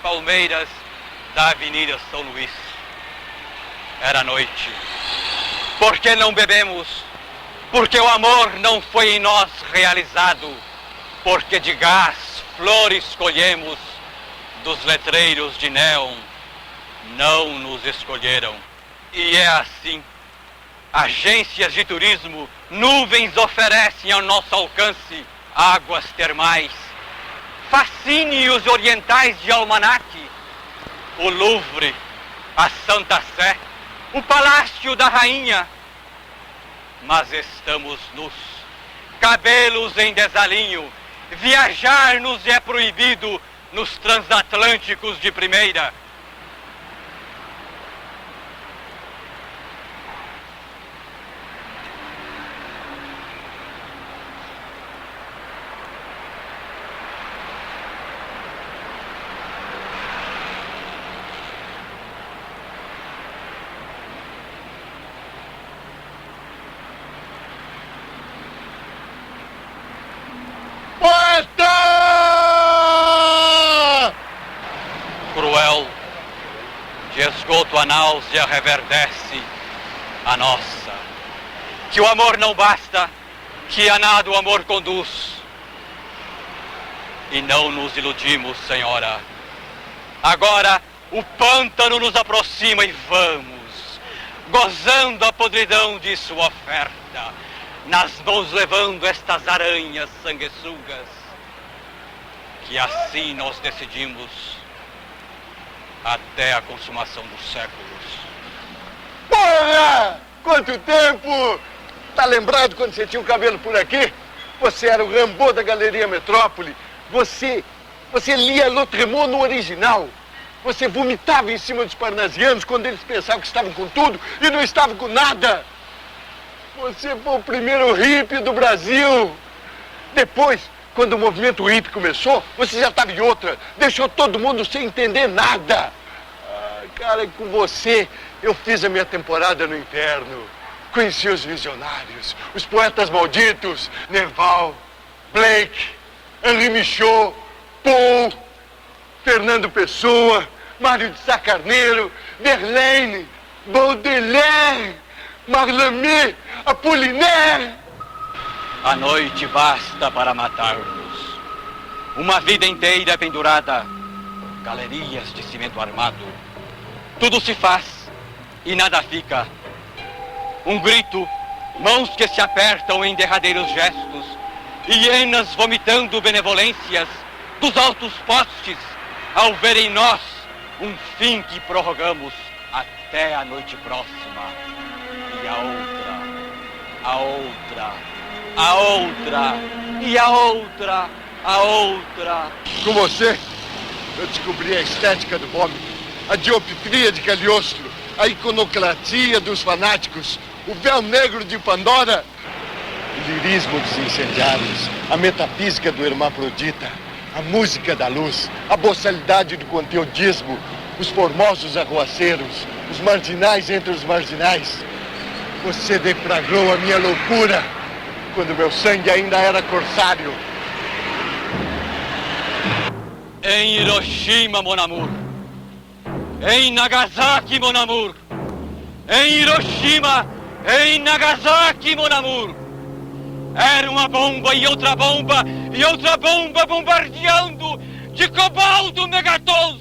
palmeiras da Avenida São Luís. Era noite. Por que não bebemos? Porque o amor não foi em nós realizado. Porque de gás, flores colhemos, dos letreiros de neon não nos escolheram. E é assim. Agências de turismo, nuvens oferecem ao nosso alcance águas termais, fascínios orientais de almanaque, o Louvre, a Santa Sé, o Palácio da Rainha. Mas estamos nus, cabelos em desalinho, viajar-nos é proibido nos transatlânticos de primeira. Cruel, de esgoto a náusea reverdece a nossa. Que o amor não basta, que a nada o amor conduz. E não nos iludimos, senhora. Agora o pântano nos aproxima e vamos, gozando a podridão de sua oferta, nas mãos levando estas aranhas sanguessugas, que assim nós decidimos até a consumação dos séculos. Porra! Quanto tempo! Tá lembrado quando você tinha o cabelo por aqui? Você era o Rambo da Galeria Metrópole. Você lia Lautréamont no original. Você vomitava em cima dos parnasianos quando eles pensavam que estavam com tudo e não estavam com nada. Você foi o primeiro hippie do Brasil. Depois, quando o movimento hippie começou, você já estava em outra. Deixou todo mundo sem entender nada. Ah, cara, com você, eu fiz a minha temporada no inverno. Conheci os visionários, os poetas malditos, Nerval, Blake, Henri Michaud, Poe, Fernando Pessoa, Mário de Sá Carneiro, Verlaine, Baudelaire, Mallarmé, Apollinaire. A noite basta para matar-nos. Uma vida inteira pendurada, galerias de cimento armado. Tudo se faz e nada fica. Um grito, mãos que se apertam em derradeiros gestos, hienas vomitando benevolências dos altos postes, ao ver em nós um fim que prorrogamos até a noite próxima. E a outra, a outra, a outra, e a outra, a outra. Com você, eu descobri a estética do homem, a dioptria de Cagliostro, a iconoclatia dos fanáticos, o véu negro de Pandora, o lirismo dos incendiários, a metafísica do hermafrodita, a música da luz, a boçalidade do conteudismo, os formosos arruaceiros, os marginais entre os marginais. Você deflagrou a minha loucura quando meu sangue ainda era corsário. Em Hiroshima, mon amour. Em Nagasaki, mon amour. Em Hiroshima, em Nagasaki, mon amour. Era uma bomba e outra bomba bombardeando de cobalto megatons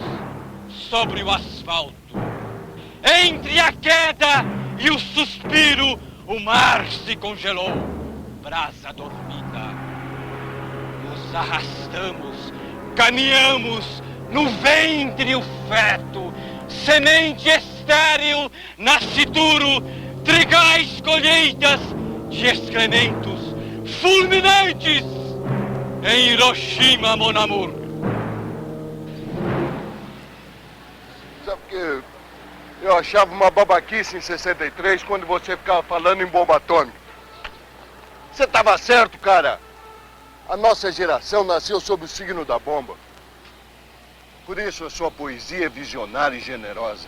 sobre o asfalto. Entre a queda e o suspiro, o mar se congelou, brasa dormida. Nos arrastamos, caminhamos no ventre o feto, semente estéril, nascituro, trigais colheitas de excrementos fulminantes em Hiroshima, mon amour. Sabe que eu achava uma babaquice em 63 quando você ficava falando em bomba atômica. Você estava certo, cara. A nossa geração nasceu sob o signo da bomba. Por isso a sua poesia é visionária e generosa.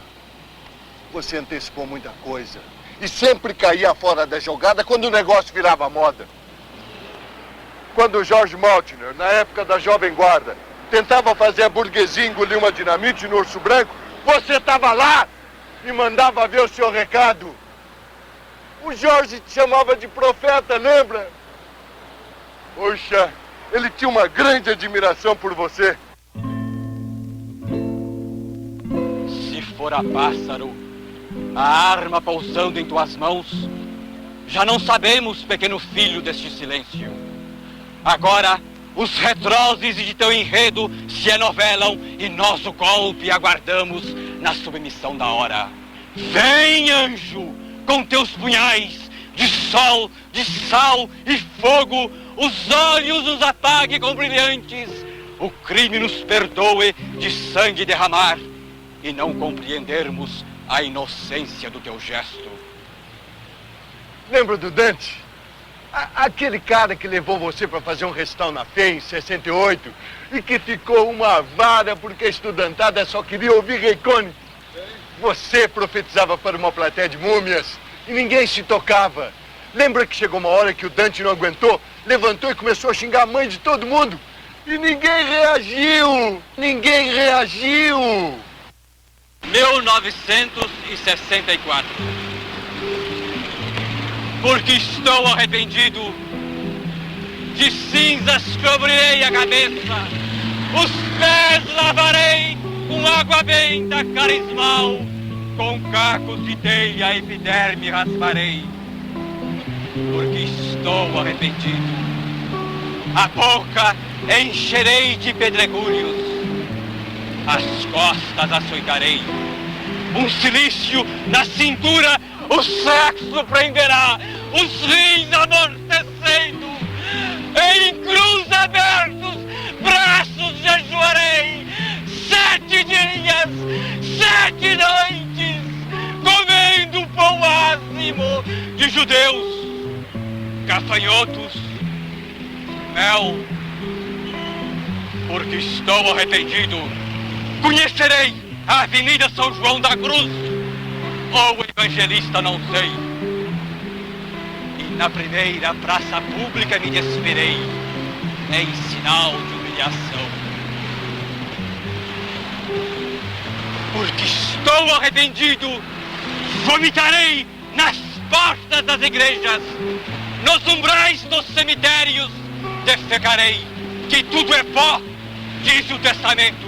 Você antecipou muita coisa e sempre caía fora da jogada quando o negócio virava moda. Quando o George Maltner, na época da Jovem Guarda, tentava fazer a burguesia engolir uma dinamite no Urso Branco, você estava lá e mandava ver o seu recado. O Jorge te chamava de profeta, lembra? Poxa, ele tinha uma grande admiração por você. Se fora pássaro, a arma pousando em tuas mãos, já não sabemos, pequeno filho deste silêncio. Agora, os retroses de teu enredo se enovelam e nós o golpe aguardamos na submissão da hora. Vem, anjo, com teus punhais de sol, de sal e fogo, os olhos nos apague com brilhantes, o crime nos perdoe de sangue derramar e não compreendermos a inocência do teu gesto. Lembra do Dante? Aquele cara que levou você para fazer um recital na FEM em 68 e que ficou uma vara porque a estudantada só queria ouvir Reicone. Você profetizava para uma plateia de múmias e ninguém se tocava. Lembra que chegou uma hora que o Dante não aguentou, levantou e começou a xingar a mãe de todo mundo? E ninguém reagiu! Ninguém reagiu! 1964. Porque estou arrependido, de cinzas cobrirei a cabeça, os pés lavarei com água benta carismal, com cacos de teia a epiderme rasparei. Porque estou arrependido, a boca encherei de pedregulhos, as costas açoitarei, um cilício na cintura o sexo prenderá, os rins amortecendo, em cruz abertos, braços jejuarei, 7 dias, 7 noites, comendo pão ázimo de judeus, gafanhotos, mel, porque estou arrependido, conhecerei a Avenida São João da Cruz, ou evangelista não sei. E na primeira praça pública me despirei, em sinal de humilhação. Porque estou arrependido, vomitarei nas portas das igrejas, nos umbrais dos cemitérios, defecarei, que tudo é pó, diz o testamento.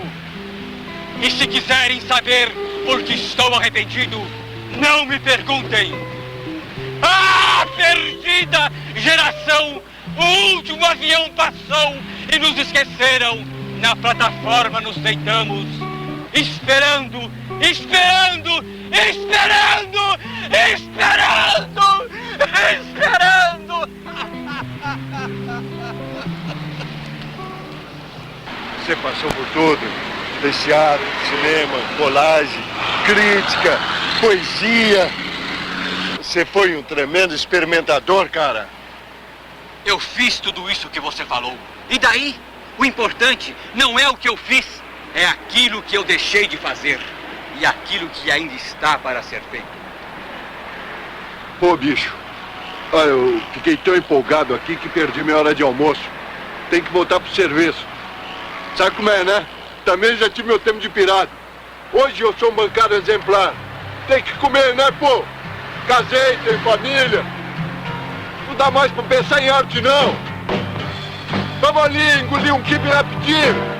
E se quiserem saber porque estou arrependido, não me perguntem. Ah, perdida geração! O último avião passou e nos esqueceram. Na plataforma nos deitamos, esperando, esperando, esperando, esperando, esperando. Você passou por tudo. Teatro, cinema, colagem, crítica, poesia. Você foi um tremendo experimentador, cara. Eu fiz tudo isso que você falou. E daí? O importante não é o que eu fiz, é aquilo que eu deixei de fazer. E aquilo que ainda está para ser feito. Pô, bicho, olha, eu fiquei tão empolgado aqui que perdi minha hora de almoço. Tem que voltar pro serviço. Sabe como é, né? Também já tive meu tempo de pirata. Hoje eu sou um bancário exemplar. Tem que comer, né, pô? Casei, tenho família. Não dá mais pra pensar em arte, não. Vamos ali engolir um quibe rapidinho.